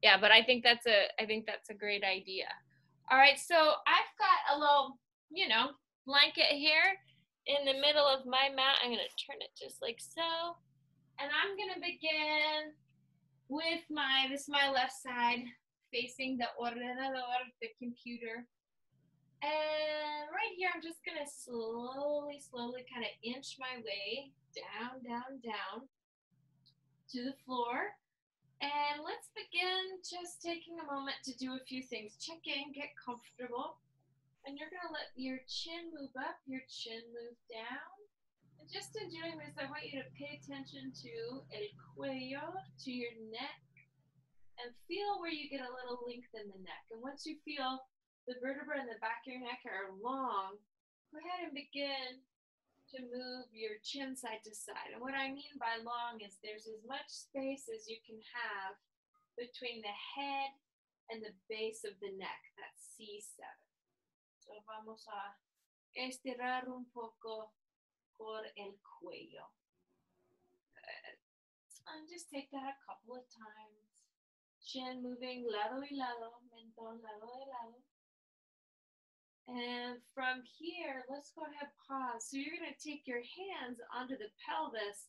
Yeah, but I think that's a great idea. All right, so I've got a little, you know, blanket here in the middle of my mat. I'm gonna turn it just like so. And I'm gonna begin with this is my left side facing the ordenador, the computer. And right here, I'm just gonna slowly kind of inch my way down, down, down to the floor. And let's begin just taking a moment to do a few things. Check in, get comfortable. And you're gonna let your chin move up, your chin move down. And just in doing this, I want you to pay attention to el cuello, to your neck, and feel where you get a little length in the neck. And once you feel the vertebrae in the back of your neck are long, go ahead and begin to move your chin side to side. And what I mean by long is there's as much space as you can have between the head and the base of the neck. That's C7. So vamos a estirar un poco por el cuello. Good. And just take that a couple of times. Chin moving lado y lado, mentón lado y lado. And from here, let's go ahead, pause. So you're gonna take your hands onto the pelvis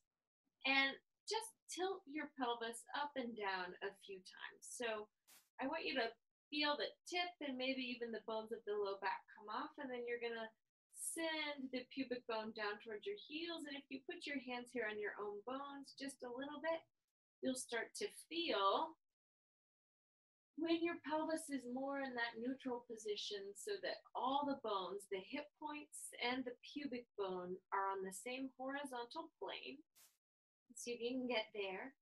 and just tilt your pelvis up and down a few times. So I want you to feel the tip and maybe even the bones of the low back come off, and then you're gonna send the pubic bone down towards your heels. And if you put your hands here on your own bones just a little bit, you'll start to feel when your pelvis is more in that neutral position so that all the bones, the hip points and the pubic bone, are on the same horizontal plane. So you can get there.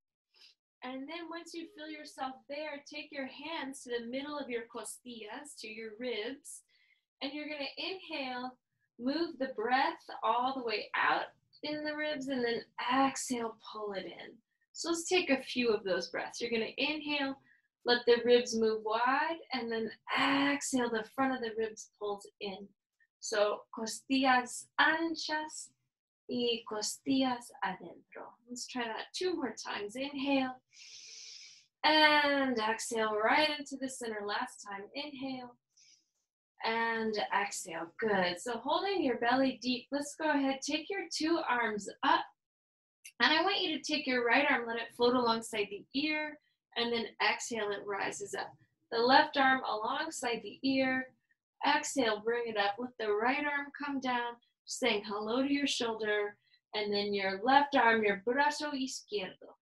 And then once you feel yourself there, take your hands to the middle of your costillas, to your ribs, and you're going to inhale, move the breath all the way out in the ribs, and then exhale, pull it in. So let's take a few of those breaths. You're going to inhale, let the ribs move wide, and then exhale, the front of the ribs pulls in. So costillas anchas y costillas adentro. Let's try that 2 more times. Inhale and exhale right into the center. Last time. Inhale and exhale. Good. So holding your belly deep, let's go ahead. Take your 2 arms up. And I want you to take your right arm, let it float alongside the ear, and then exhale, it rises up. The left arm alongside the ear. Exhale, bring it up. Let the right arm come down, saying hello to your shoulder, and then your left arm, your brazo izquierdo.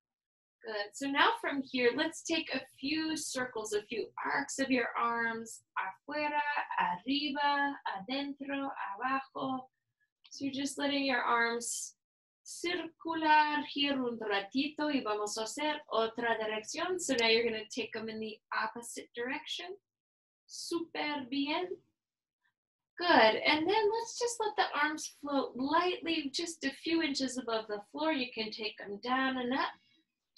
Good. So now from here, let's take a few circles, a few arcs of your arms. Afuera, arriba, adentro, abajo. So you're just letting your arms circular here un ratito, y vamos a hacer otra dirección. So now you're going to take them in the opposite direction. Super bien. Good. And then let's just let the arms float lightly, just a few inches above the floor. You can take them down and up.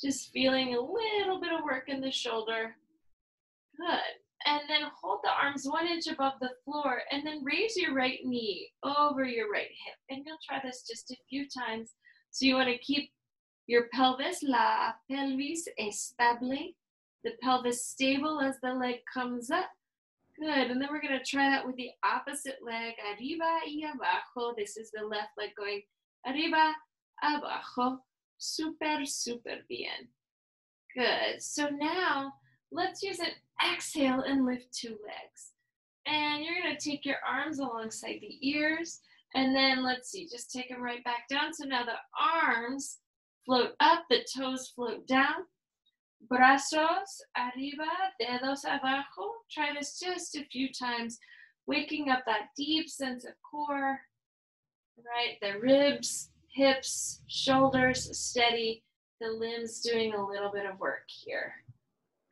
Just feeling a little bit of work in the shoulder. Good. And then hold the arms 1 inch above the floor, and then raise your right knee over your right hip. And you'll try this just a few times. So you want to keep your pelvis, la pelvis estable, the pelvis stable as the leg comes up. Good. And then we're going to try that with the opposite leg, arriba y abajo. This is the left leg going arriba, abajo. Super, super bien. Good. So now let's use an exhale and lift 2 legs. And you're going to take your arms alongside the ears. And then let's see, just take them right back down. So now the arms float up, the toes float down. Brazos arriba, dedos abajo. Try this just a few times, waking up that deep sense of core, right? The ribs, hips, shoulders steady, the limbs doing a little bit of work here.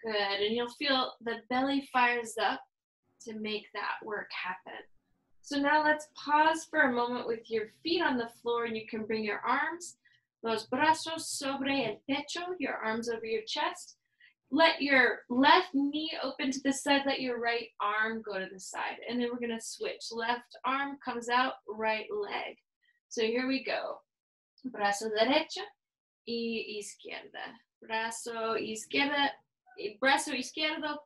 Good, and you'll feel the belly fires up to make that work happen. So now let's pause for a moment with your feet on the floor, and you can bring your arms, los brazos sobre el pecho, your arms over your chest. Let your left knee open to the side, let your right arm go to the side, and then we're gonna switch. Left arm comes out, right leg. So here we go. Brazo derecho y izquierda. Brazo izquierda, brazo izquierdo,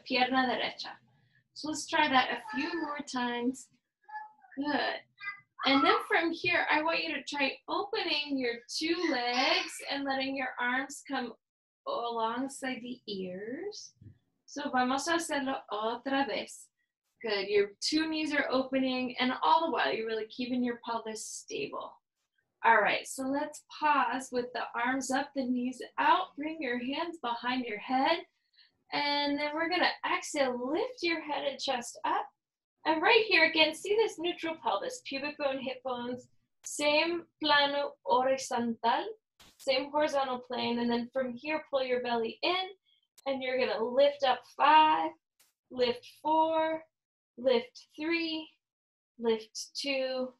pierna derecha. So let's try that a few more times. Good. And then from here, I want you to try opening your two legs and letting your arms come alongside the ears. So vamos a hacerlo otra vez. Good. Your two knees are opening, and all the while, you're really keeping your pelvis stable. All right, so let's pause with the arms up, the knees out. Bring your hands behind your head. And then we're going to exhale, lift your head and chest up. And right here, again, see this neutral pelvis, pubic bone, hip bones, same plano horizontal, same horizontal plane. And then from here, pull your belly in, and you're going to lift up 5, lift 4, lift 3, lift 2,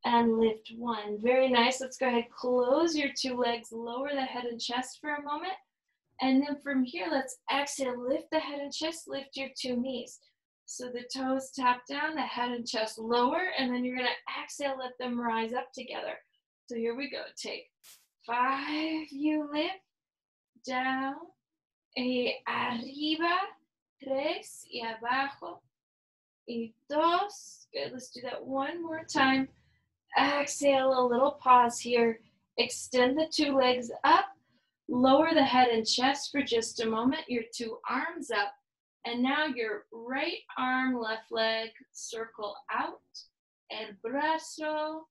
and lift 1. Very nice. Let's go ahead, close your two legs, lower the head and chest for a moment. And then from here, let's exhale, lift the head and chest, lift your two knees. So the toes tap down, the head and chest lower, and then you're gonna exhale, let them rise up together. So here we go, take 5, you lift, down, y arriba, 3, y abajo, y 2. Good, let's do that one more time. Exhale, a little pause here. Extend the two legs up. Lower the head and chest for just a moment. Your two arms up. And now your right arm, left leg, circle out. El brazo.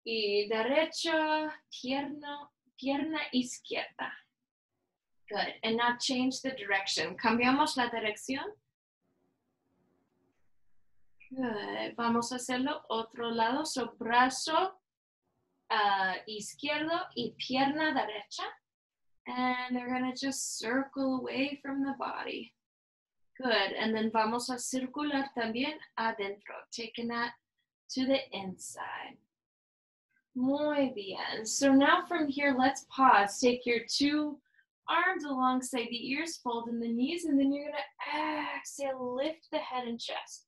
Y derecho, pierna izquierda. Good. And now change the direction. Cambiamos la dirección. Good. Vamos a hacerlo otro lado. So brazo izquierdo y pierna derecha. And they're going to just circle away from the body. Good. And then vamos a circular también adentro, taking that to the inside. Muy bien. So now from here, let's pause. Take your two arms alongside the ears, fold in the knees, and then you're going to exhale, lift the head and chest.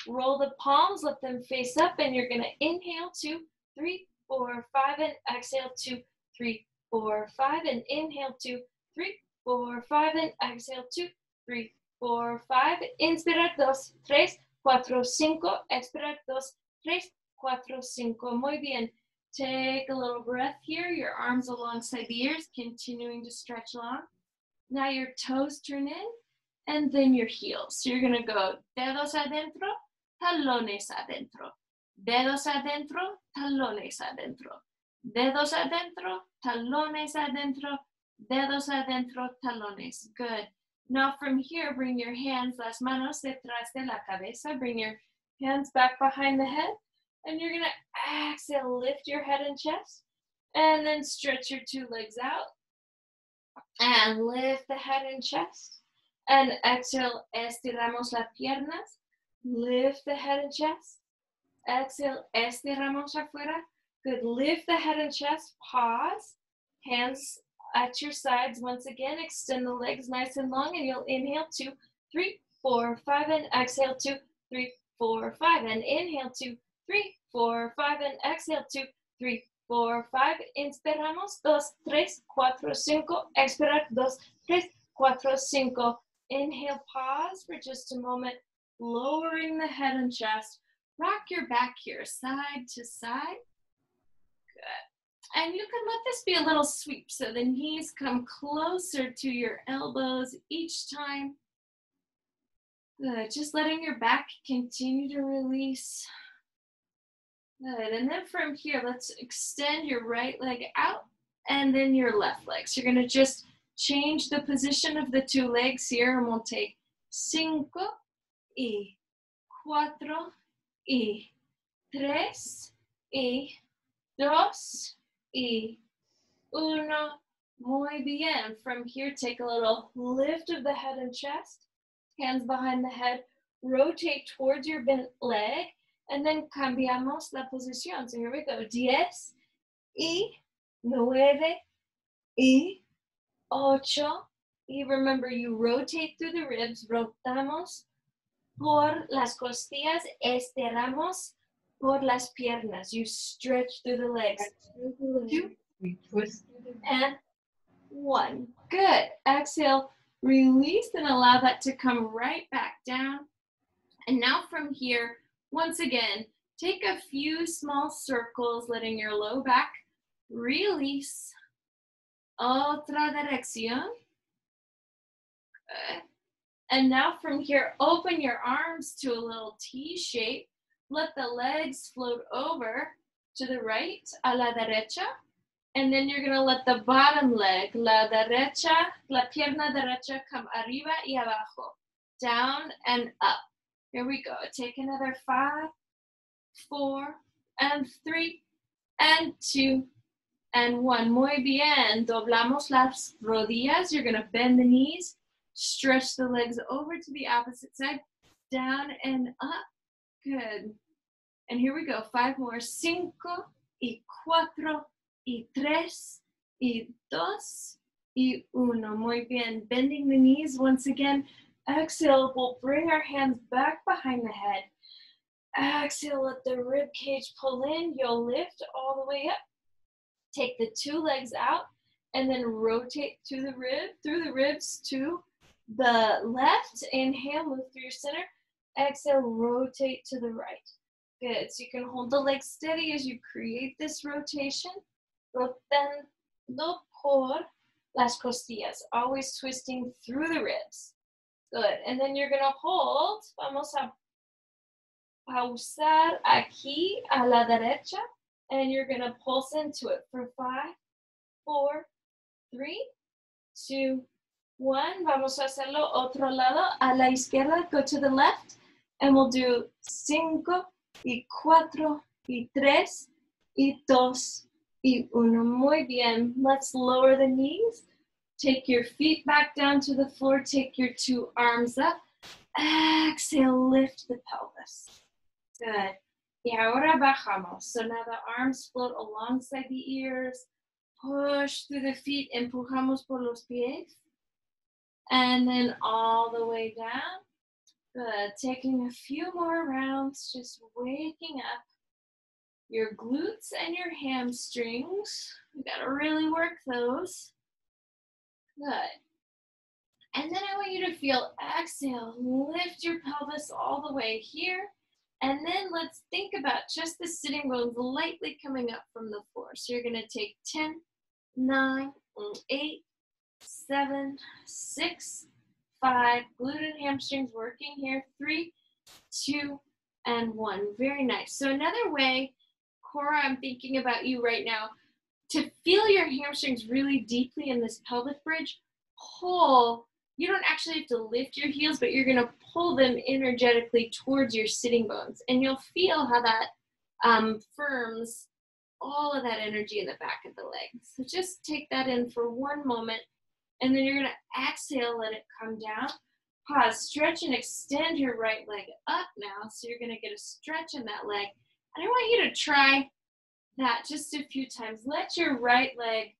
Roll the palms, let them face up, and you're going to inhale 2, 3, 4, 5, and exhale 2, 3, 4, 5, and inhale 2, 3, 4, 5, and exhale 2, 3, 4, 5. Inspirar 2, 3, 4, 5. Expirar 2, 3, 4, 5. Muy bien. Take a little breath here. Your arms alongside the ears, continuing to stretch long. Now your toes turn in, and then your heels. So you're going to go dedos adentro, talones adentro. Dedos adentro, talones adentro. Dedos adentro, talones adentro. Dedos adentro, talones. Good. Now from here, bring your hands, las manos detrás de la cabeza. Bring your hands back behind the head. And you're going to exhale, lift your head and chest. And then stretch your two legs out. And lift the head and chest. And exhale, estiramos las piernas. Lift the head and chest. Exhale, estiramos afuera. Good. Lift the head and chest. Pause. Hands at your sides. Once again, extend the legs nice and long. And you'll inhale 2, 3, 4, 5. And exhale 2, 3, 4, 5. And inhale 2, 3, 4, 5. And exhale 2, 3, 4, 5. Inspiramos 2, 3, 4, 5. Expirar 2, 3, 4, 5. Inhale, pause for just a moment. Lowering the head and chest. Rock your back here, side to side. Good. And you can let this be a little sweep, so the knees come closer to your elbows each time. Good. Just letting your back continue to release. Good. And then from here, let's extend your right leg out and then your left leg. So you're going to just change the position of the two legs here, and we'll take 5 y 4 y 3 y 2 y 1. Muy bien. From here, take a little lift of the head and chest. Hands behind the head. Rotate towards your bent leg. And then cambiamos la posición. So here we go. 10 y 9 y 8. Y remember, you rotate through the ribs. Rotamos por las costillas. Estiramos por las piernas. You stretch through the legs. 2 and 1. Good. Exhale, release and allow that to come right back down. And now from here, once again, take a few small circles, letting your low back release. Otra dirección. Good. And now from here, open your arms to a little T shape. Let the legs float over to the right, a la derecha. And then you're gonna let the bottom leg, la pierna derecha, come arriba y abajo, down and up. Here we go. Take another 5, 4, and 3, and 2, and 1. Muy bien. Doblamos las rodillas. You're gonna bend the knees, stretch the legs over to the opposite side, down and up. Good. And here we go. 5 more. 5, y 4, y 3, y 2, y 1. Muy bien. Bending the knees once again. Exhale, we'll bring our hands back behind the head. Exhale, let the rib cage pull in. You'll lift all the way up. Take the 2 legs out and then rotate through the ribs to the left. Inhale, move through your center. Exhale, rotate to the right. Good. So you can hold the legs steady as you create this rotation. Rotando por las costillas. Always twisting through the ribs. Good. And then you're going to hold. Vamos a pausar aquí a la derecha. And you're going to pulse into it for 5, 4, 3, 2, 1. Vamos a hacerlo otro lado. A la izquierda, go to the left. And we'll do 5, y 4, y 3, y 2, y 1. Muy bien. Let's lower the knees. Take your feet back down to the floor. Take your 2 arms up. Exhale, lift the pelvis. Good. Y ahora bajamos. So now the arms float alongside the ears. Push through the feet. Empujamos por los pies. And then all the way down. Good. Taking a few more rounds. Just waking up your glutes and your hamstrings. You gotta really work those. Good. And then I want you to feel, exhale, lift your pelvis all the way here. And then let's think about just the sitting bones lightly coming up from the floor. So you're gonna take 10, 9, 8, 7, 6, 5, glute and hamstrings working here, 3, 2, and 1. Very nice. So another way, Cora, I'm thinking about you right now, to feel your hamstrings really deeply in this pelvic bridge, pull. You don't actually have to lift your heels, but you're gonna pull them energetically towards your sitting bones. And you'll feel how that firms all of that energy in the back of the leg. So just take that in for one moment. And then you're gonna exhale, let it come down. Pause, stretch and extend your right leg up now. So you're gonna get a stretch in that leg. And I want you to try that just a few times. Let your right leg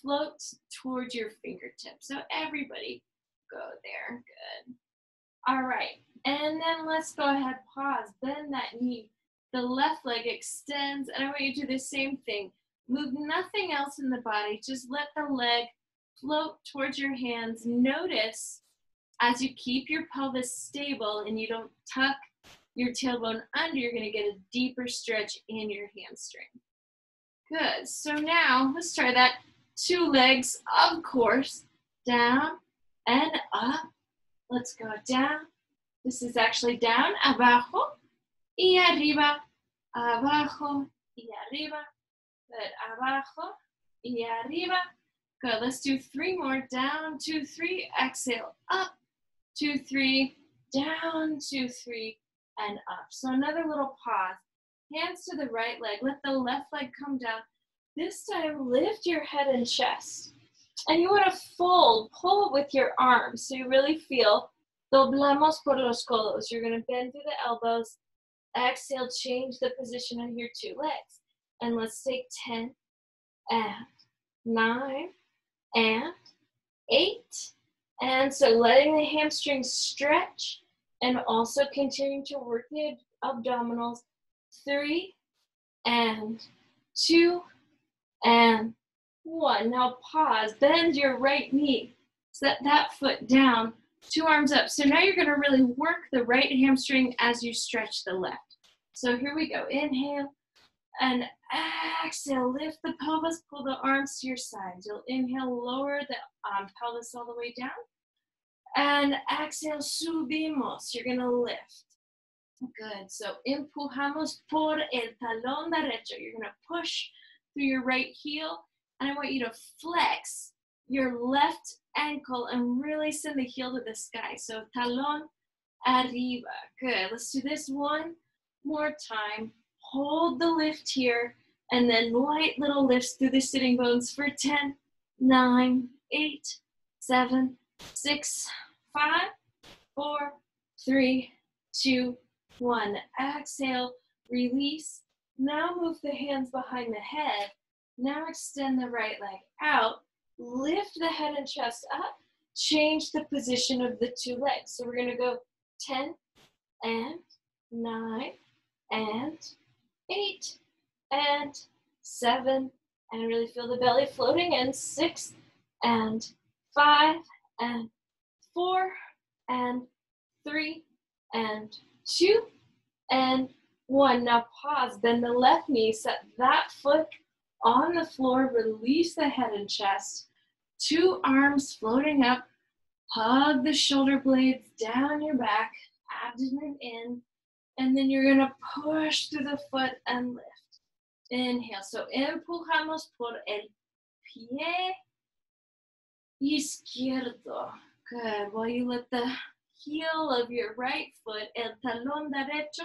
float towards your fingertips. So everybody go there, good. All right, and then let's go ahead, pause, bend that knee. The left leg extends, and I want you to do the same thing. Move nothing else in the body, just let the leg float towards your hands. Notice as you keep your pelvis stable and you don't tuck your tailbone under, you're gonna get a deeper stretch in your hamstring. Good, so now let's try that. 2 legs, of course, down and up. Let's go down. This is actually down, abajo, y arriba, abajo, y arriba. Good, abajo, y arriba. Good, let's do 3 more. Down, 2, 3, exhale, up, 2, 3, down, 2, 3, and up. So another little pause. Hands to the right leg. Let the left leg come down. This time, lift your head and chest. And you want to fold, pull with your arms. So you really feel, doblamos por los codos. You're going to bend through the elbows. Exhale, change the position of your 2 legs. And let's take 10, and 9, and 8. And so letting the hamstrings stretch and also continuing to work the abdominals. 3, and 2, and 1. Now pause, bend your right knee, set that foot down, 2 arms up. So now you're gonna really work the right hamstring as you stretch the left. So here we go, inhale and exhale, lift the pelvis, pull the arms to your sides. You'll inhale, lower the pelvis all the way down, and exhale, subimos, you're gonna lift. Good, so empujamos por el talón derecho. You're gonna push through your right heel, and I want you to flex your left ankle and really send the heel to the sky. So talón arriba. Good, let's do this one more time. Hold the lift here, and then light little lifts through the sitting bones for 10, 9, 8, 7, 6, 5, 4, 3, 2, 1. Exhale, release. Now move the hands behind the head. Now extend the right leg out. Lift the head and chest up. Change the position of the 2 legs. So we're going to go 10 and 9 and 8 and 7. And really feel the belly floating in. 6 and 5 and 4 and 3 and 2 and 1. Now pause, bend the left knee, set that foot on the floor, release the head and chest, 2 arms floating up, hug the shoulder blades down your back, abdomen in, and then you're gonna push through the foot and lift. Inhale, so empujamos por el pie izquierdo. Good, while you let the heel of your right foot, el talón derecho,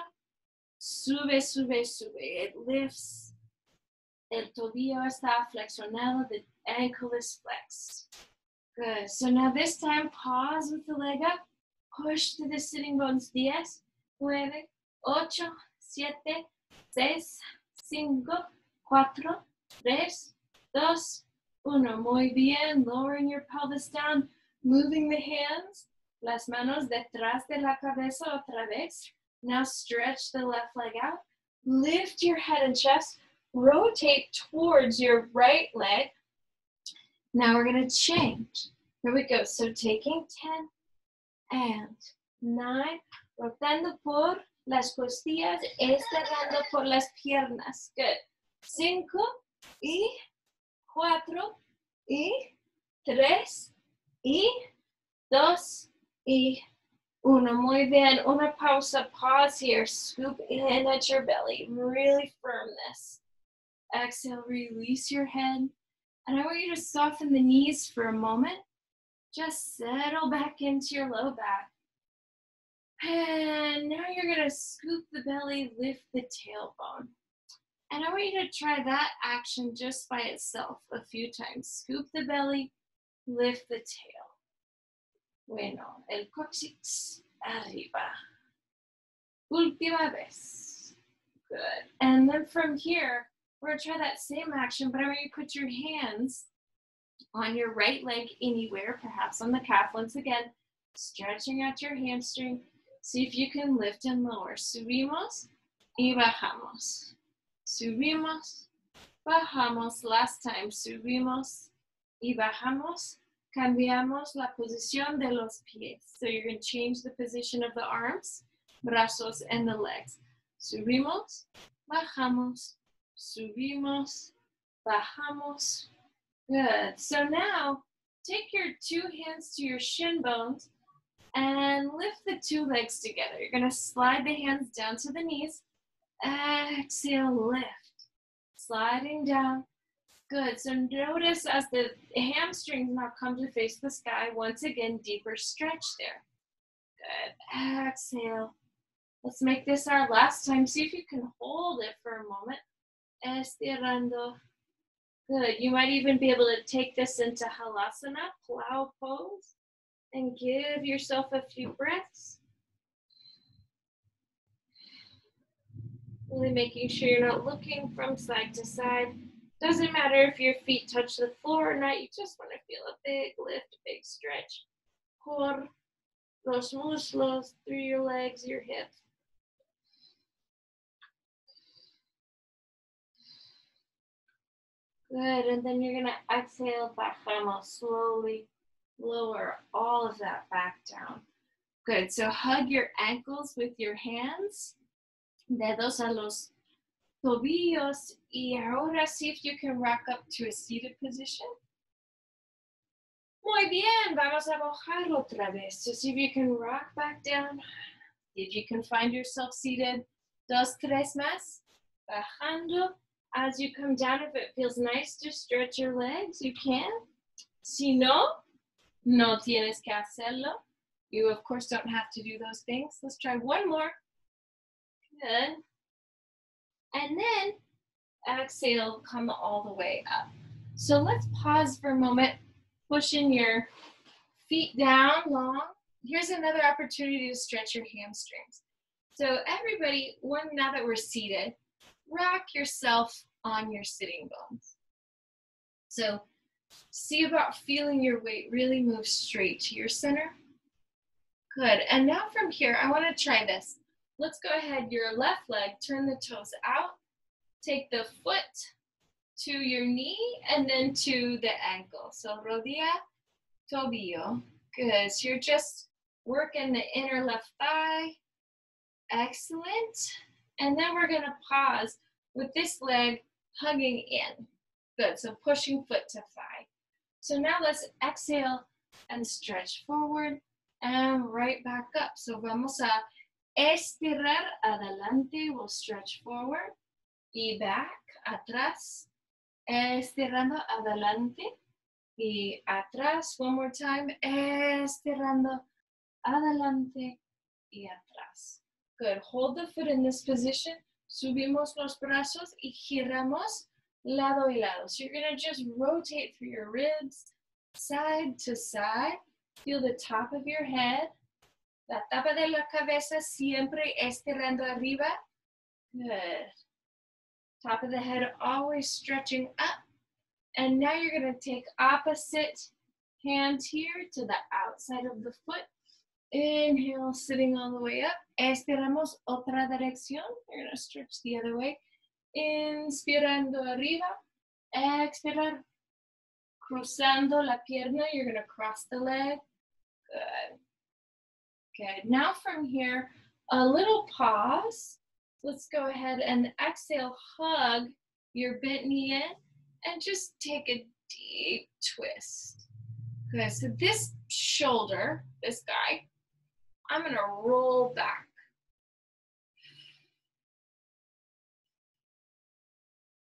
sube, sube, sube. It lifts. El tobillo está flexionado, the ankle is flexed. Good, so now this time, pause with the leg up, push to the sitting bones, 10, 9, 8, 7, 6, 5, 4, 3, 2, 1. Muy bien, lowering your pelvis down, moving the hands, las manos detrás de la cabeza otra vez. Now stretch the left leg out, lift your head and chest, rotate towards your right leg. Now we're gonna change. Here we go, so taking 10 and 9, rotando por las costillas, estirando por las piernas. Good. 5 y 4 y 3 y 2 y 1. Muy bien. Una pausa. Pause here. Scoop in at your belly. Really firm this. Exhale. Release your head. And I want you to soften the knees for a moment. Just settle back into your low back. And now you're going to scoop the belly, lift the tailbone. And I want you to try that action just by itself a few times. Scoop the belly, lift the tail. Bueno, el coccyx arriba. Última vez. Good. And then from here, we're going to try that same action, but I want you to put your hands on your right leg anywhere, perhaps on the calf. Once again, stretching out your hamstring. See if you can lift and lower. Subimos y bajamos. Subimos, bajamos. Last time, subimos y bajamos. Cambiamos la posición de los pies. So you're going to change the position of the arms, brazos, and the legs. Subimos, bajamos, subimos, bajamos. Good. So now, take your 2 hands to your shin bones and lift the 2 legs together. You're going to slide the hands down to the knees. Exhale, lift. Sliding down. Good. So notice as the hamstrings now come to face the sky, once again, deeper stretch there. Good. Exhale. Let's make this our last time. See if you can hold it for a moment. Estirando. Good. You might even be able to take this into halasana, plow pose, and give yourself a few breaths. Really making sure you're not looking from side to side. Doesn't matter if your feet touch the floor or not. You just want to feel a big lift, a big stretch. Por los muslos, through your legs, your hips. Good, and then you're gonna exhale, bajamos, slowly lower all of that back down. Good, so hug your ankles with your hands, dedos a los tobillos, y ahora see if you can rock up to a seated position. Muy bien, vamos a bajar otra vez. So see if you can rock back down. If you can find yourself seated, dos, tres más. Bajando. As you come down, if it feels nice to stretch your legs, you can. Si no, no tienes que hacerlo. You, of course, don't have to do those things. Let's try one more. Good. And then exhale, come all the way up. So let's pause for a moment, pushing your feet down long. Here's another opportunity to stretch your hamstrings. So everybody, now that we're seated, rock yourself on your sitting bones. So see about feeling your weight really move straight to your center. Good, and now from here, I wanna try this. Let's go ahead, your left leg, turn the toes out, take the foot to your knee and then to the ankle. So rodilla, tobillo. Good, so you're just working the inner left thigh. Excellent. And then we're gonna pause with this leg hugging in. Good, so pushing foot to thigh. So now let's exhale and stretch forward and right back up. So vamos a estirar adelante, we'll stretch forward y back, atrás, estirando adelante y atrás. One more time, estirando adelante y atrás. Good, hold the foot in this position, subimos los brazos y giramos lado y lado. So you're gonna just rotate through your ribs, side to side. Feel the top of your head, la tapa de la cabeza siempre estirando arriba. Good. Top of the head always stretching up. And now you're gonna take opposite hand here to the outside of the foot. Inhale, sitting all the way up. Estiramos otra dirección. You're gonna stretch the other way. Inspirando arriba. Expirar. Cruzando la pierna. You're gonna cross the leg. Good. Good. Now from here, a little pause. Let's go ahead and exhale, hug your bent knee in, and just take a deep twist. Good. So this shoulder, this guy, I'm gonna roll back.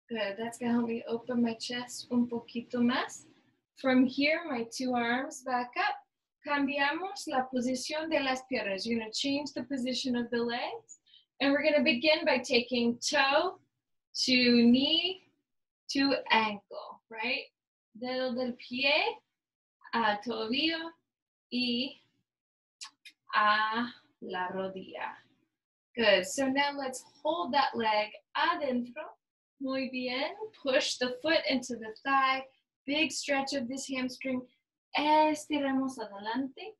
Good, that's gonna help me open my chest un poquito más. From here, my two arms back up. Cambiamos la posición de las piernas. You're gonna change the position of the legs. And we're gonna begin by taking toe to knee to ankle, right? Dedo del pie a tobillo y a la rodilla. Good, so now let's hold that leg adentro. Muy bien, push the foot into the thigh. Big stretch of this hamstring. Estiramos adelante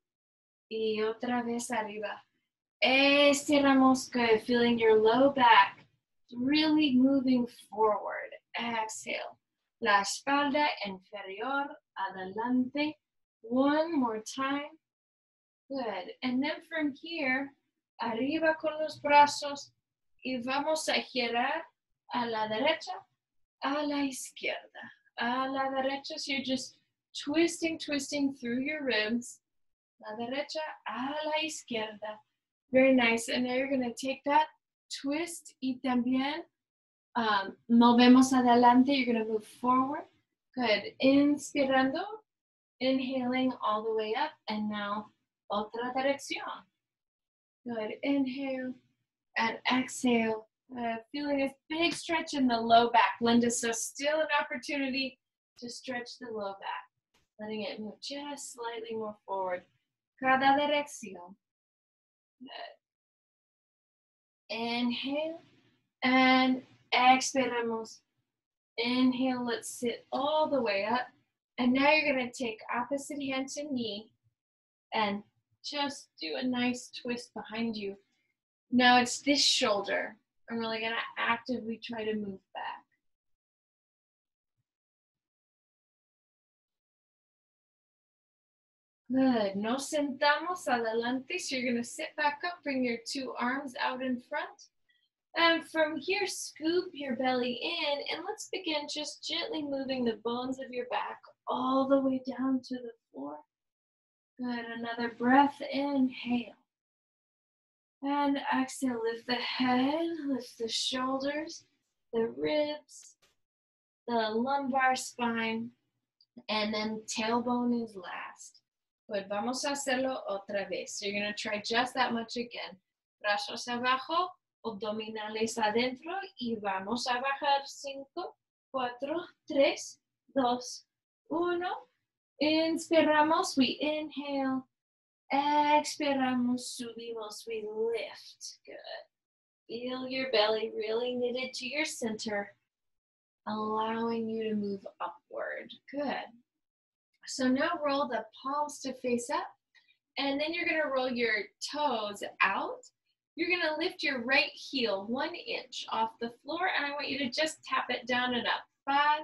y otra vez arriba. Estiramos, good, feeling your low back really moving forward. Exhale. La espalda inferior adelante. One more time. Good. And then from here, arriba con los brazos y vamos a girar a la derecha, a la izquierda. A la derecha, so you're just twisting through your ribs. La derecha, a la izquierda. Very nice. And now you're going to take that twist y también movemos adelante. You're going to move forward. Good. Inspirando, inhaling all the way up. And now otra dirección. Good. Inhale and exhale. Feeling a big stretch in the low back, Linda. So still an opportunity to stretch the low back. Letting it move just slightly more forward. Cada dirección. Good. Inhale and expiramos. Inhale, let's sit all the way up. And now you're going to take opposite hand to knee and just do a nice twist behind you. Now it's this shoulder. I'm really going to actively try to move back. Good. Nos sentamos adelante. So you're going to sit back up, bring your two arms out in front. And from here, scoop your belly in, and let's begin just gently moving the bones of your back all the way down to the floor. Good. Another breath. Inhale. And exhale. Lift the head, lift the shoulders, the ribs, the lumbar spine, and then tailbone is last. Good. Vamos a hacerlo otra vez. So you're going to try just that much again. Brazos abajo, abdominales adentro, y vamos a bajar 5, 4, 3, 2, 1. Inspiramos, we inhale. Expiramos, subimos, we lift. Good. Feel your belly really knitted to your center, allowing you to move upward. Good. So now roll the palms to face up, and then you're going to roll your toes out. You're going to lift your right heel 1 inch off the floor, and I want you to just tap it down and up. 5,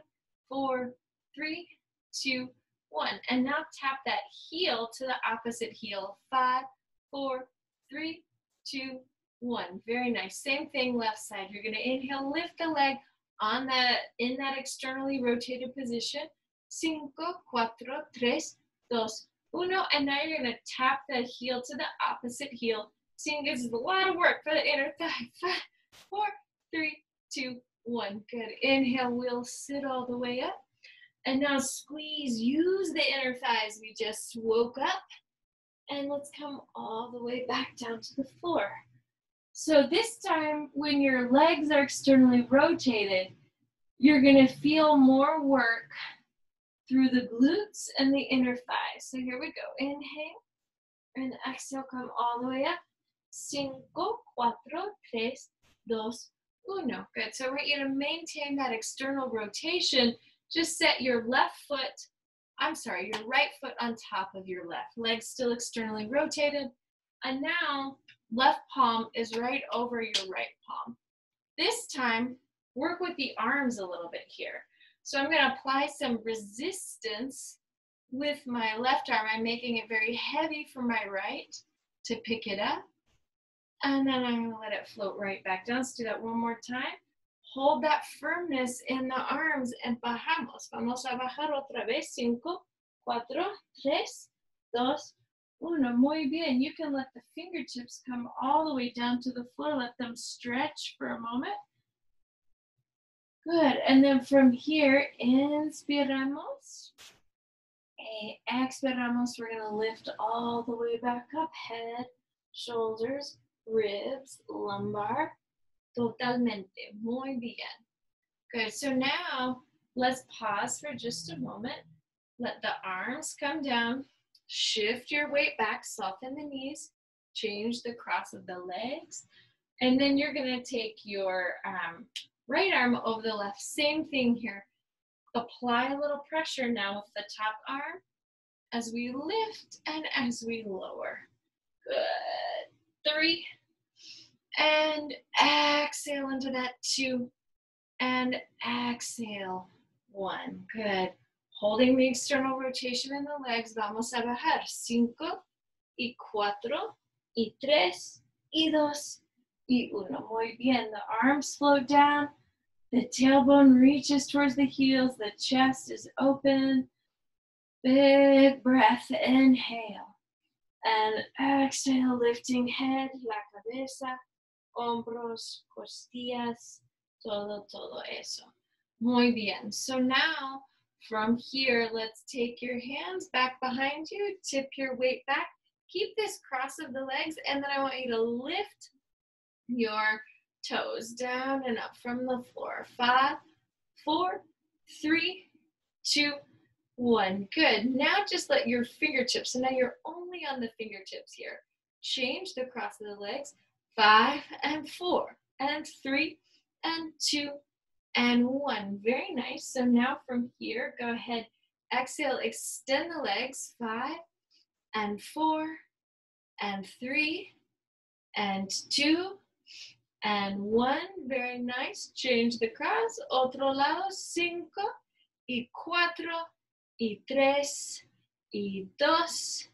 4, 3, 2, 1. And now tap that heel to the opposite heel. 5, 4, 3, 2, 1. Very nice. Same thing, left side. You're going to inhale, lift the leg in that externally rotated position. 5, 4, 3, 2, 1. And now you're going to tap that heel to the opposite heel. Seeing this is a lot of work for the inner thigh. 5, 4, 3, 2, 1. Good. Inhale, we'll sit all the way up. And now squeeze, use the inner thighs. We just woke up. And let's come all the way back down to the floor. So this time, when your legs are externally rotated, you're going to feel more work through the glutes and the inner thighs. So here we go. Inhale and exhale, come all the way up. 5, 4, 3, 2, 1. Good. So I want you to maintain that external rotation. Just set your right foot on top of your left. Legs still externally rotated. And now left palm is right over your right palm. This time, work with the arms a little bit here. So I'm going to apply some resistance with my left arm. I'm making it very heavy for my right to pick it up. And then I'm going to let it float right back down. Let's do that one more time. Hold that firmness in the arms and bajamos. Vamos a bajar otra vez. 5, 4, 3, 2, 1. Muy bien. You can let the fingertips come all the way down to the floor. Let them stretch for a moment. Good. And then from here, inspiramos. Expiramos. We're going to lift all the way back up. Head, shoulders, ribs, lumbar. Totalmente. Muy bien. Good. So now let's pause for just a moment. Let the arms come down. Shift your weight back. Soften the knees. Change the cross of the legs. And then you're going to take your right arm over the left. Same thing here. Apply a little pressure now with the top arm as we lift and as we lower. Good. 3. And exhale into that 2. And exhale. 1. Good. Holding the external rotation in the legs. Vamos a bajar. 5, y 4, y 3, y 2, y 1. Muy bien. The arms float down. The tailbone reaches towards the heels. The chest is open. Big breath. Inhale. And exhale, lifting head, la cabeza, hombros, costillas, todo eso. Muy bien. So now, from here, let's take your hands back behind you, tip your weight back, keep this cross of the legs, and then I want you to lift your toes down and up from the floor. 5, 4, 3, 2, 1. Good. Now just let your fingertips, so now you're only on the fingertips here. Change the cross of the legs. 5 and 4 and 3 and 2 and 1. Very nice. So now from here, go ahead. Exhale, extend the legs. 5 and 4 and 3 and 2 and 1. Very nice. Change the cross. Otro lado. 5 y 4 y 3 y 2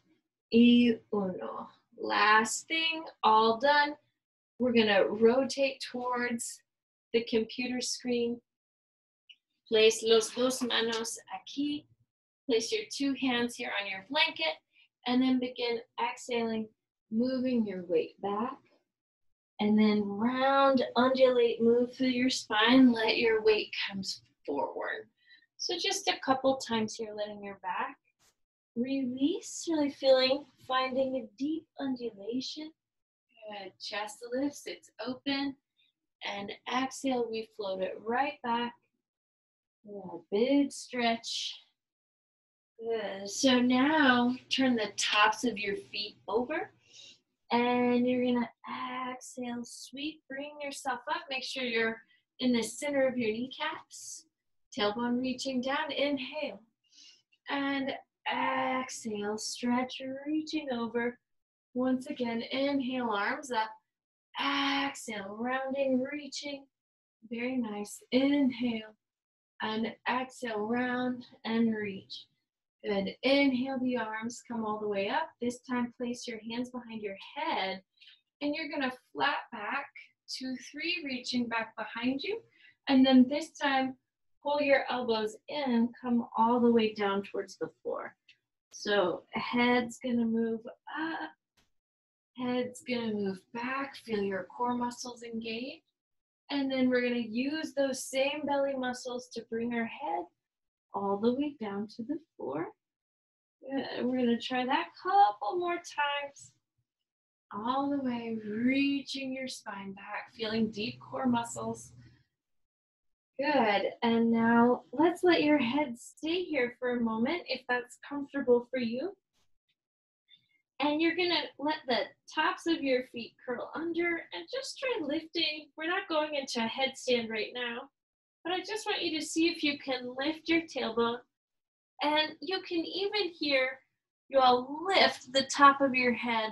y uno. Last thing, all done. We're gonna rotate towards the computer screen. Place los dos manos aquí. Place your two hands here on your blanket, and then begin exhaling, moving your weight back. And then round, undulate, move through your spine, let your weight come forward. So just a couple times here, letting your back release, really feeling, finding a deep undulation. Good, chest lifts, it's open. And exhale, we float it right back. Yeah, big stretch. Good, so now turn the tops of your feet over. And you're gonna exhale, sweep, bring yourself up. Make sure you're in the center of your kneecaps. Tailbone reaching down, inhale. And exhale, stretch, reaching over. Once again, inhale, arms up. Exhale, rounding, reaching. Very nice. Inhale. And exhale, round and reach. Good. Inhale the arms, come all the way up. This time, place your hands behind your head. And you're going to flat back, 2, 3, reaching back behind you. And then this time, pull your elbows in, come all the way down towards the floor. So head's going to move up. Head's going to move back. Feel your core muscles engage. And then we're going to use those same belly muscles to bring our head all the way down to the floor. Good. We're going to try that a couple more times. All the way, reaching your spine back, feeling deep core muscles. Good. And now let's let your head stay here for a moment if that's comfortable for you. And you're going to let the tops of your feet curl under and just try lifting. We're not going into a headstand right now, but I just want you to see if you can lift your tailbone. And you can even hear you all lift the top of your head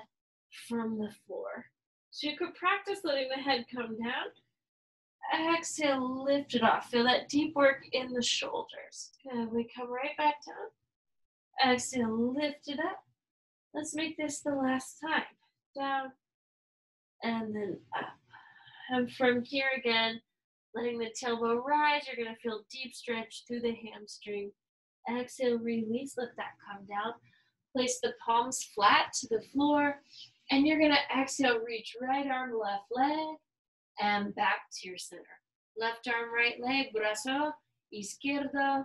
from the floor. So you could practice letting the head come down. Exhale, lift it off. Feel that deep work in the shoulders. Good. We come right back down. Exhale, lift it up. Let's make this the last time. Down and then up. And from here again, letting the tailbone rise, you're going to feel deep stretch through the hamstring. Exhale, release, let that come down. Place the palms flat to the floor. And you're going to exhale, reach right arm, left leg, and back to your center. Left arm, right leg, brazo izquierdo,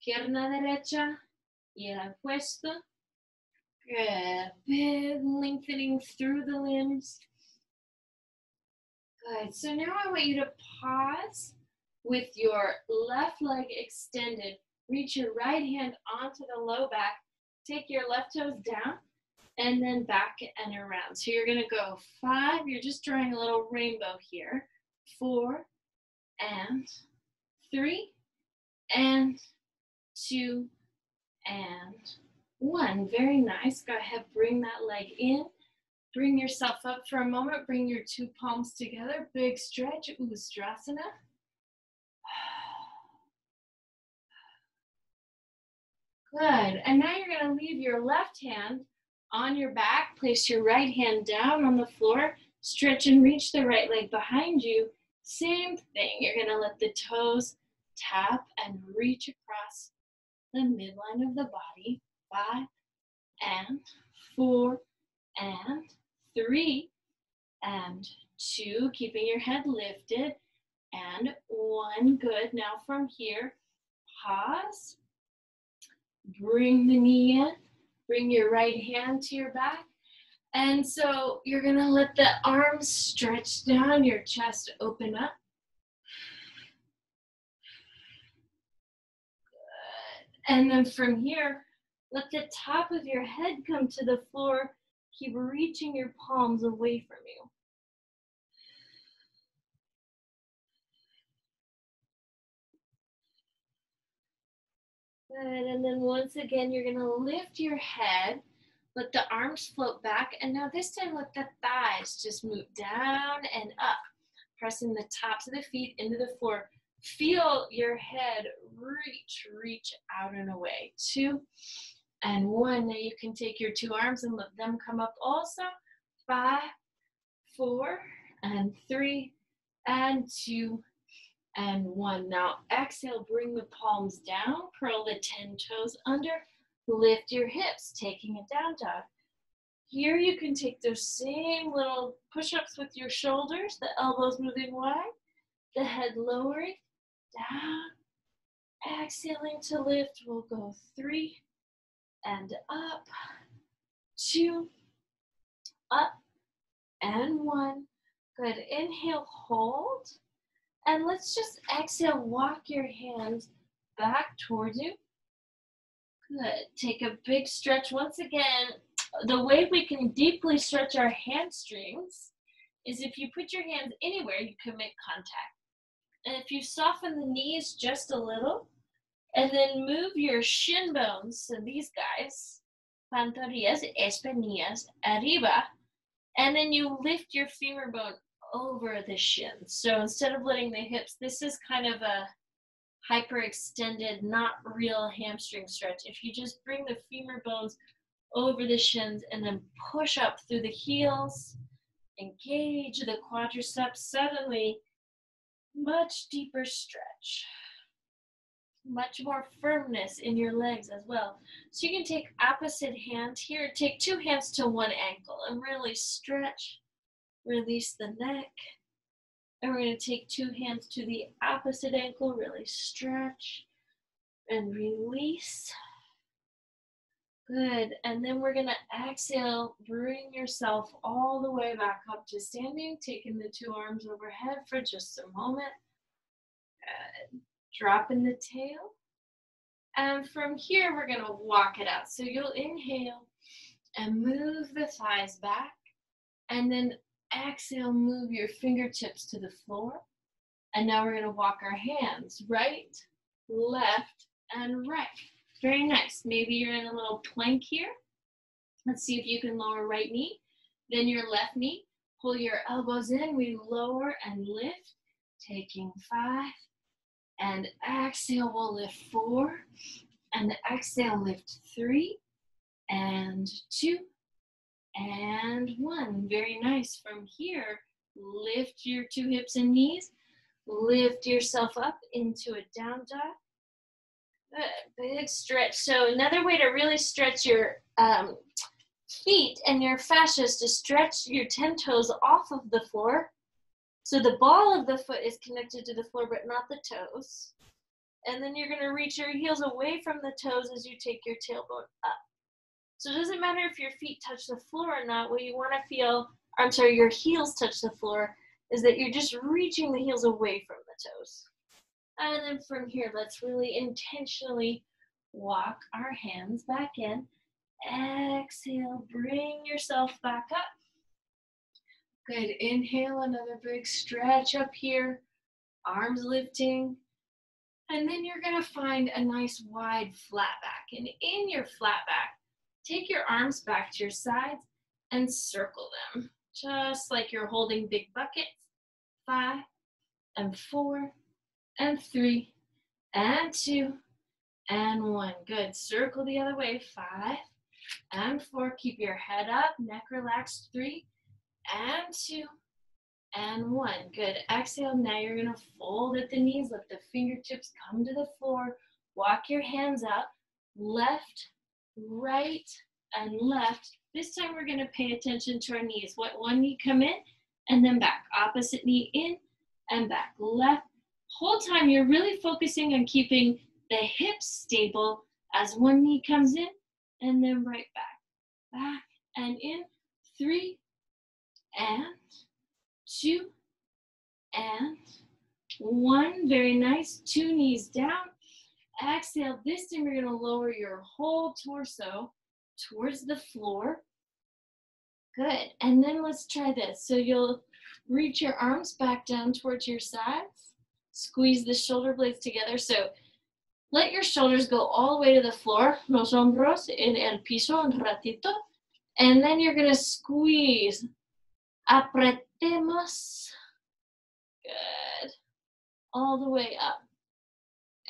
pierna derecha, y el puesto. Good. Big lengthening through the limbs. Good. So now I want you to pause with your left leg extended. Reach your right hand onto the low back. Take your left toes down and then back and around. So you're going to go 5. You're just drawing a little rainbow here. 4 and 3 and 2 and 1. Very nice. Go ahead, bring that leg in. Bring yourself up for a moment. Bring your 2 palms together. Big stretch, Ustrasana. Good. And now you're going to leave your left hand on your back. Place your right hand down on the floor. Stretch and reach the right leg behind you. Same thing. You're going to let the toes tap and reach across the midline of the body. 5 and 4 and 3 and 2. Keeping your head lifted. And 1. Good. Now from here, pause. Bring the knee in. Bring your right hand to your back. And so you're going to let the arms stretch down, your chest open up. Good. And then from here, let the top of your head come to the floor. Keep reaching your palms away from you. Good. And then once again, you're going to lift your head. Let the arms float back. And now this time, let the thighs just move down and up. Pressing the tops of the feet into the floor. Feel your head reach out and away. 2 and 1. Now you can take your 2 arms and let them come up also. 5, 4, and 3, and 2, and 1. Now exhale, bring the palms down, curl the 10 toes under, lift your hips, taking a down dog. Here you can take those same little push-ups with your shoulders, the elbows moving wide, the head lowering, down, exhaling to lift. We'll go 3, and up, 2, up, and 1. Good. Inhale, hold. And let's just exhale, walk your hands back towards you. Good. Take a big stretch. Once again, the way we can deeply stretch our hamstrings is if you put your hands anywhere, you can make contact. And if you soften the knees just a little, and then move your shin bones, so these guys, pantorrillas, espinillas, arriba, and then you lift your femur bone over the shins. So instead of letting the hips, this is kind of a hyperextended, not real hamstring stretch. If you just bring the femur bones over the shins and then push up through the heels, engage the quadriceps, suddenly much deeper stretch. Much more firmness in your legs as well. So you can take opposite hand here, take 2 hands to 1 ankle and really stretch, release the neck. And we're going to take 2 hands to the opposite ankle, really stretch and release. Good. And then we're going to exhale, bring yourself all the way back up to standing, taking the 2 arms overhead for just a moment. Good. Dropping the tail. And from here, we're going to walk it out. So you'll inhale and move the thighs back. And then exhale, move your fingertips to the floor. And now we're going to walk our hands right, left, and right. Very nice. Maybe you're in a little plank here. Let's see if you can lower right knee. Then your left knee. Pull your elbows in. We lower and lift. Taking 5. And exhale, we'll lift 4. And exhale, lift 3. And 2. And 1. Very nice. From here, lift your 2 hips and knees. Lift yourself up into a down dog. Good. Big stretch. So another way to really stretch your feet and your fascia is to stretch your 10 toes off of the floor. So the ball of the foot is connected to the floor, but not the toes. And then you're going to reach your heels away from the toes as you take your tailbone up. So it doesn't matter if your feet touch the floor or not. What you want to feel, your heels touch the floor, is that you're just reaching the heels away from the toes. And then from here, let's really intentionally walk our hands back in. Exhale, bring yourself back up. Good. Inhale, another big stretch up here. Arms lifting. And then you're going to find a nice wide flat back. And in your flat back, take your arms back to your sides and circle them. Just like you're holding big buckets. 5, and 4, and 3, and 2, and 1. Good. Circle the other way. 5, and 4. Keep your head up, neck relaxed. 3, and 2, and 1. Good. Exhale. Now you're going to fold at the knees. Let the fingertips come to the floor. Walk your hands out. Left, right, and left. This time we're going to pay attention to our knees. One knee come in and then back. Opposite knee in and back. Left. Whole time you're really focusing on keeping the hips stable as one knee comes in and then right back. Back and in. 3, and 2, and 1. Very nice. 2 knees down. Exhale. This time you're going to lower your whole torso towards the floor. Good. And then let's try this. So you'll reach your arms back down towards your sides. Squeeze the shoulder blades together. So let your shoulders go all the way to the floor. Los hombros en el piso un ratito. And then you're going to squeeze. Apretemos. Good. All the way up.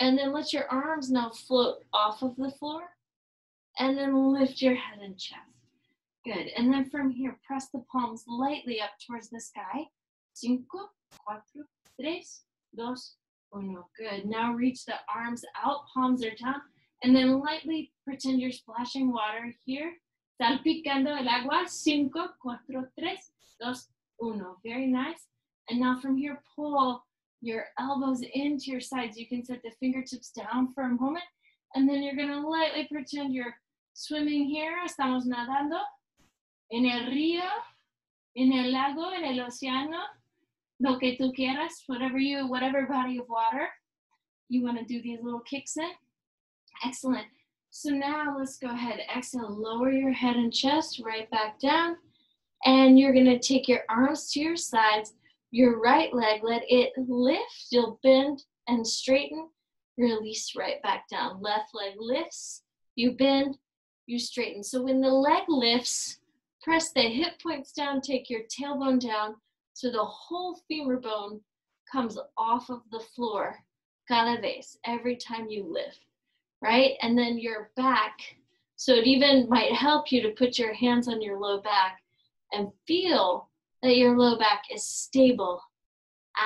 And then let your arms now float off of the floor. And then lift your head and chest. Good. And then from here, press the palms lightly up towards the sky. 5, 4, 3, 2, 1. Good. Now reach the arms out, palms are down. And then lightly pretend you're splashing water here. Salpicando el agua. 5, 4, 3, 2, 1. Very nice. And now from here, pull your elbows into your sides. You can set the fingertips down for a moment. And then you're going to lightly pretend you're swimming here. Estamos nadando. En el río, en el lago, en el océano, lo que tú quieras, whatever body of water you want to do these little kicks in. Excellent. So now let's go ahead. Exhale, lower your head and chest right back down. And you're going to take your arms to your sides. Your right leg, let it lift. You'll bend and straighten. Release right back down. Left leg lifts. You bend, you straighten. So when the leg lifts, press the hip points down, take your tailbone down so the whole femur bone comes off of the floor cada vez, every time you lift, right? And then your back, so it even might help you to put your hands on your low back and feel that your low back is stable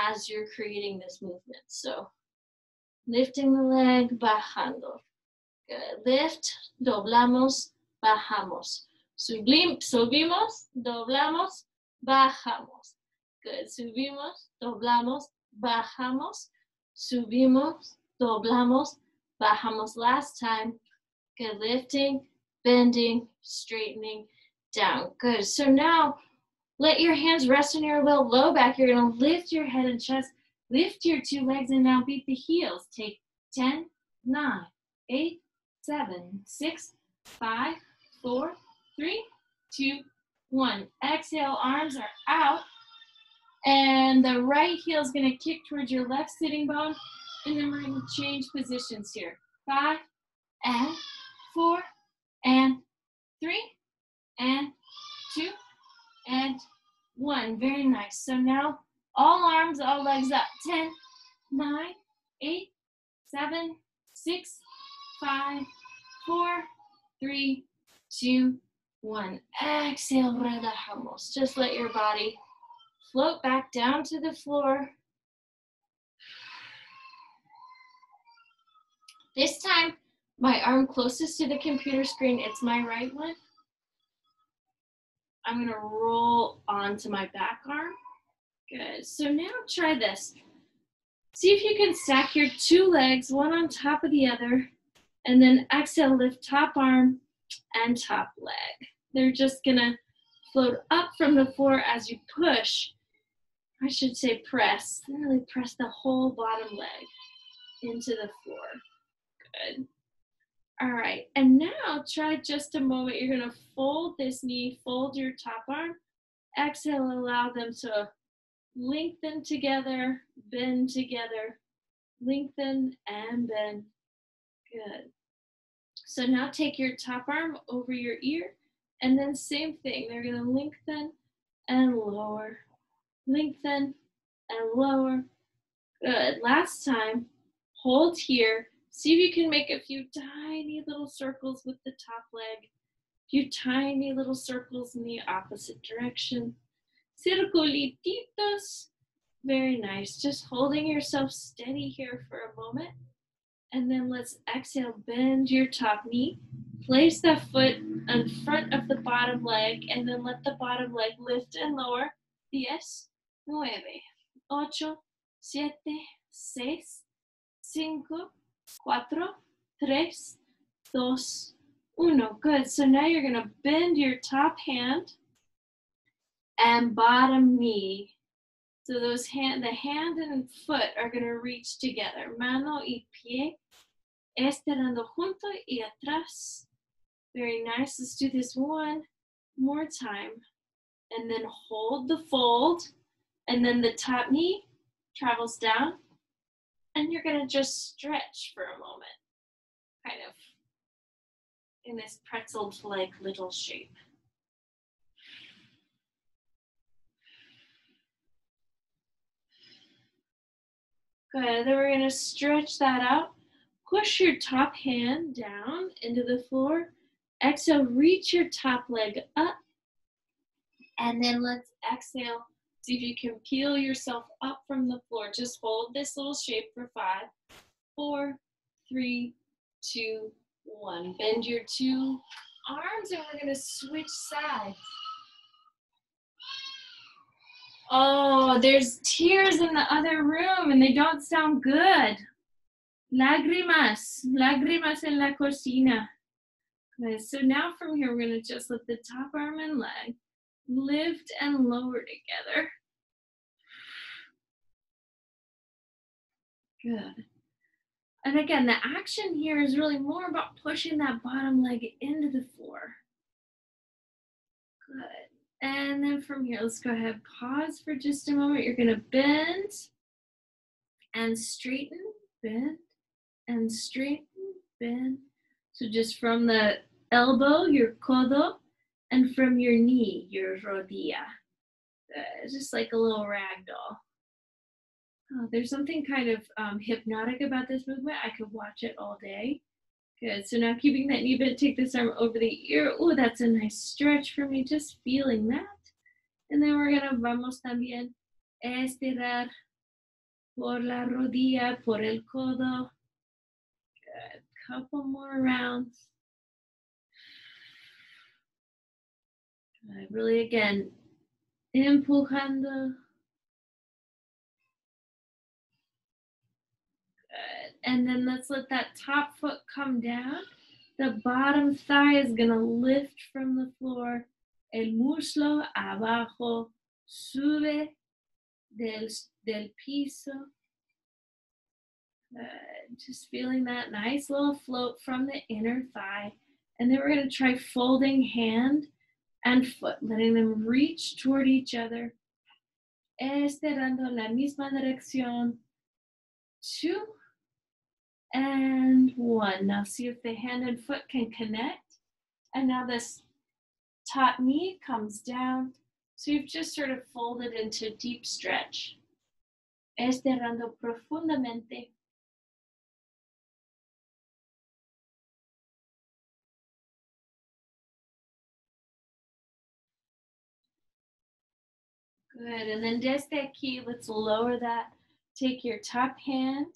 as you're creating this movement. So lifting the leg, bajando. Good. Lift, doblamos, bajamos. Subimos, doblamos, bajamos. Good. Subimos, doblamos, bajamos. Subimos, doblamos, bajamos. Last time. Good. Lifting, bending, straightening, down. Good. So now, let your hands rest on your low back. You're going to lift your head and chest. Lift your two legs and now beat the heels. Take 10, 9, 8, 7, 6, 5, 4, 3, 2, 1. Exhale, arms are out. And the right heel is going to kick towards your left sitting bone. And then we're going to change positions here. 5 and 4 and 3 and 2 and 1. Very nice. So now all arms, all legs up. 10, 9, 8, 7, 6, 5, 4, 3, 2, 1. Exhale, relajamos. Just let your body float back down to the floor. This time, my arm closest to the computer screen, it's my right one. I'm going to roll onto my back arm. Good. So now try this. See if you can stack your two legs, one on top of the other, and then exhale, lift top arm and top leg. They're just going to float up from the floor as you push. I should say press. Really press the whole bottom leg into the floor. Good. All right, and now try just a moment. You're going to fold this knee, fold your top arm. Exhale, allow them to lengthen together, bend together, lengthen and bend. Good. So now take your top arm over your ear, and then same thing. They're going to lengthen and lower, lengthen and lower. Good. Last time, hold here. See if you can make a few tiny little circles with the top leg, a few tiny little circles in the opposite direction. Circulititos. Very nice. Just holding yourself steady here for a moment. And then let's exhale, bend your top knee. Place that foot in front of the bottom leg, and then let the bottom leg lift and lower. 10, 9, 8, 7, 6, 5, 4, 3, 2, 1. Good. So now you're going to bend your top hand and bottom knee. So the hand and foot are going to reach together. Mano y pie estirando junto y atrás. Very nice. Let's do this one more time. And then hold the fold. And then the top knee travels down. And you're going to just stretch for a moment. Kind of in this pretzel-like little shape. Good. Then we're going to stretch that out. Push your top hand down into the floor. Exhale, reach your top leg up. And then let's exhale. See if you can peel yourself up from the floor. Just hold this little shape for 5, 4, 3, 2, 1. Bend your 2 arms and we're going to switch sides. Oh, there's tears in the other room and they don't sound good. Lágrimas, lágrimas en la cocina. Okay, so now from here, we're going to just lift the top arm and leg, lift and lower together. Good. And again, the action here is really more about pushing that bottom leg into the floor. Good. And then from here, let's go ahead, pause for just a moment. You're going to bend and straighten, bend and straighten, bend. So just from the elbow, your codo, and from your knee, your rodilla. Just like a little rag doll. Oh, there's something kind of hypnotic about this movement. I could watch it all day. Good. So now keeping that knee bent, take this arm over the ear. Oh, that's a nice stretch for me. Just feeling that. And then we're gonna vamos también estirar por la rodilla, por el codo. Good. Couple more rounds. Good. Really, again, empujando. And then let's let that top foot come down. The bottom thigh is gonna lift from the floor. El muslo abajo sube del piso. Just feeling that nice little float from the inner thigh. And then we're gonna try folding hand and foot, letting them reach toward each other. Estirando la misma dirección. 2, and 1. Now see if the hand and foot can connect. And now this top knee comes down. So you've just sort of folded into a deep stretch. Estirando profundamente. Good, and then desde aquí, let's lower that. Take your top hand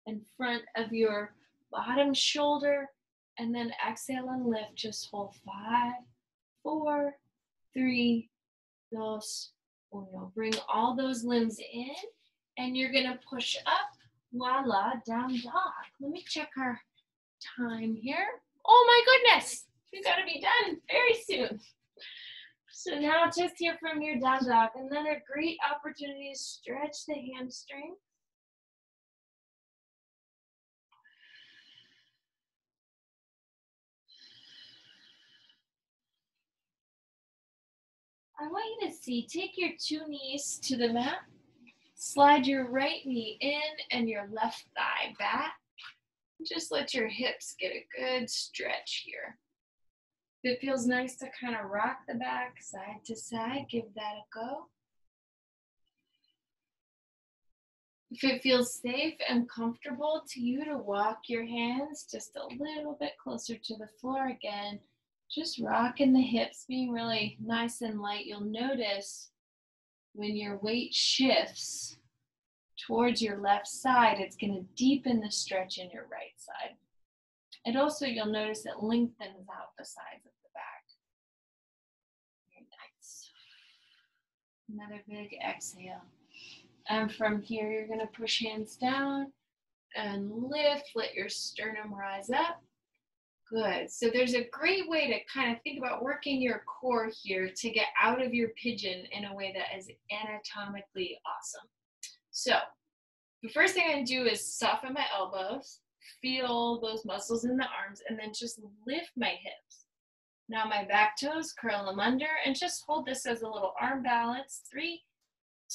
in front of your bottom shoulder, and then exhale and lift. Just hold 5, 4, 3, 2, 1. Bring all those limbs in, and you're gonna push up. Voila, down dog. Let me check our time here. Oh my goodness, we gotta be done very soon. So now just here from your down dog, another great opportunity to stretch the hamstring. I want you to see, take your 2 knees to the mat, slide your right knee in and your left thigh back. Just let your hips get a good stretch here. If it feels nice to kind of rock the back side to side, give that a go. If it feels safe and comfortable to you to walk your hands just a little bit closer to the floor again, just rocking the hips, being really nice and light. You'll notice when your weight shifts towards your left side, it's going to deepen the stretch in your right side. And also you'll notice it lengthens out the sides of the back. Very nice. Another big exhale. And from here, you're going to push hands down and lift. Let your sternum rise up. Good. So there's a great way to kind of think about working your core here to get out of your pigeon in a way that is anatomically awesome. So the first thing I'm going to do is soften my elbows, feel those muscles in the arms, and then just lift my hips. Now my back toes, curl them under, and just hold this as a little arm balance. 3,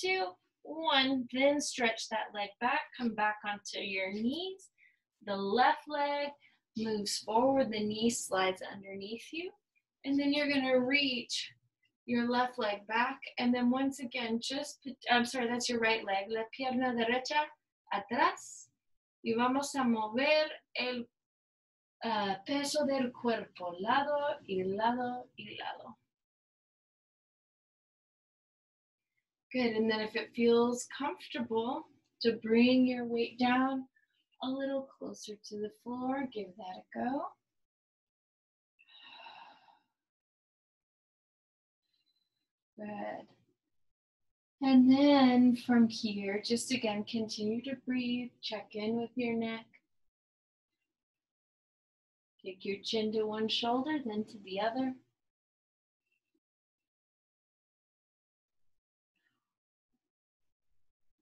2, 1. Then stretch that leg back, come back onto your knees. The left leg moves forward, the knee slides underneath you, and then you're going to reach your left leg back, and then once again, that's your right leg, la pierna derecha atrás, y vamos a mover peso del cuerpo, lado y lado y lado. Good, and then if it feels comfortable to bring your weight down a little closer to the floor, give that a go. Good. And then from here, just again, continue to breathe, check in with your neck. Take your chin to one shoulder, then to the other.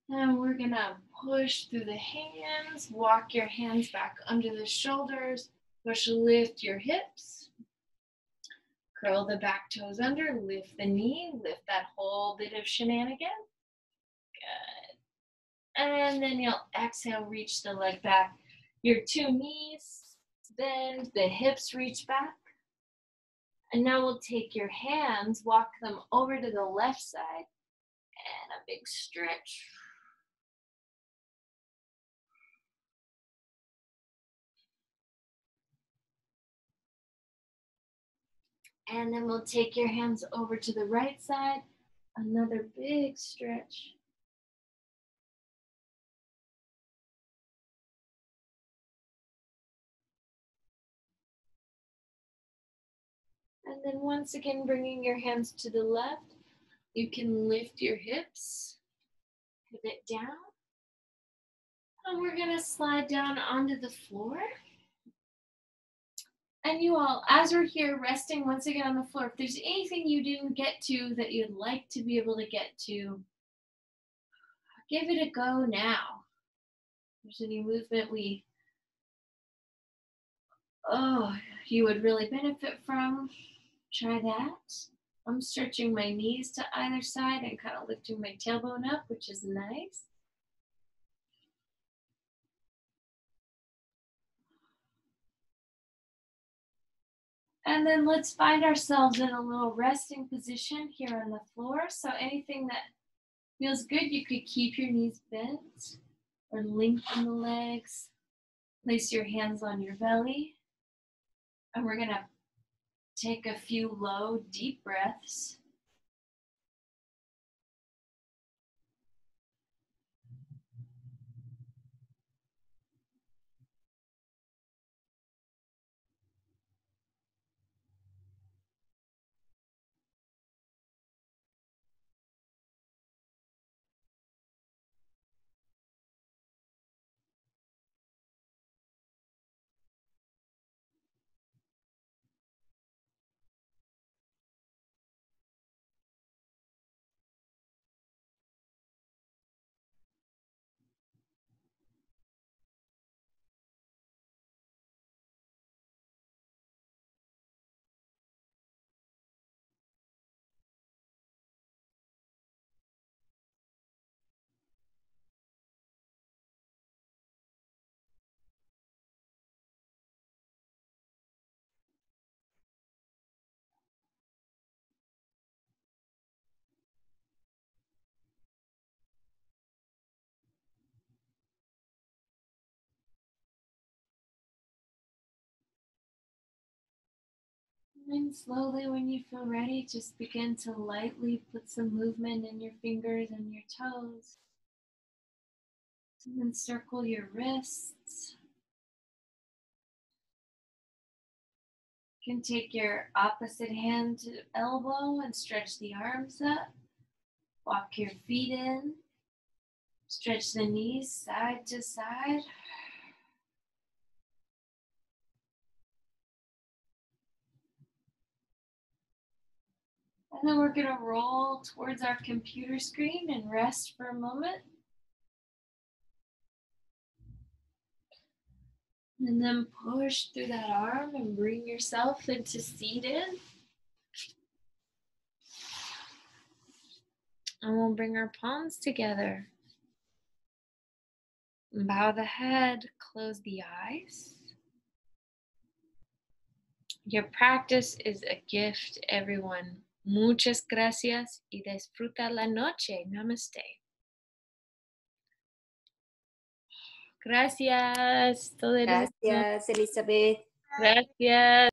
And we're gonna push through the hands, walk your hands back under the shoulders, push, lift your hips. Curl the back toes under, lift the knee, lift that whole bit of shenanigan. Good. And then you'll exhale, reach the leg back. Your two knees, bend, the hips reach back. And now we'll take your hands, walk them over to the left side, and a big stretch. And then we'll take your hands over to the right side, another big stretch. And then once again, bringing your hands to the left, you can lift your hips, pivot down. And we're gonna slide down onto the floor. And you all, as we're here resting once again on the floor, if there's anything you didn't get to that you'd like to be able to get to, give it a go now. If there's any movement you would really benefit from, try that. I'm stretching my knees to either side and kind of lifting my tailbone up, which is nice. And then let's find ourselves in a little resting position here on the floor. So anything that feels good, you could keep your knees bent or lengthen the legs. Place your hands on your belly. And we're gonna take a few low, deep breaths. And slowly, when you feel ready, just begin to lightly put some movement in your fingers and your toes. And then circle your wrists. You can take your opposite hand to elbow and stretch the arms up. Walk your feet in. Stretch the knees side to side. And then we're going to roll towards our computer screen and rest for a moment. And then push through that arm and bring yourself into seated. And we'll bring our palms together. Bow the head, close the eyes. Your practice is a gift, everyone. Muchas gracias y disfruta la noche. Namaste. Gracias. Gracias, Elizabeth. Gracias.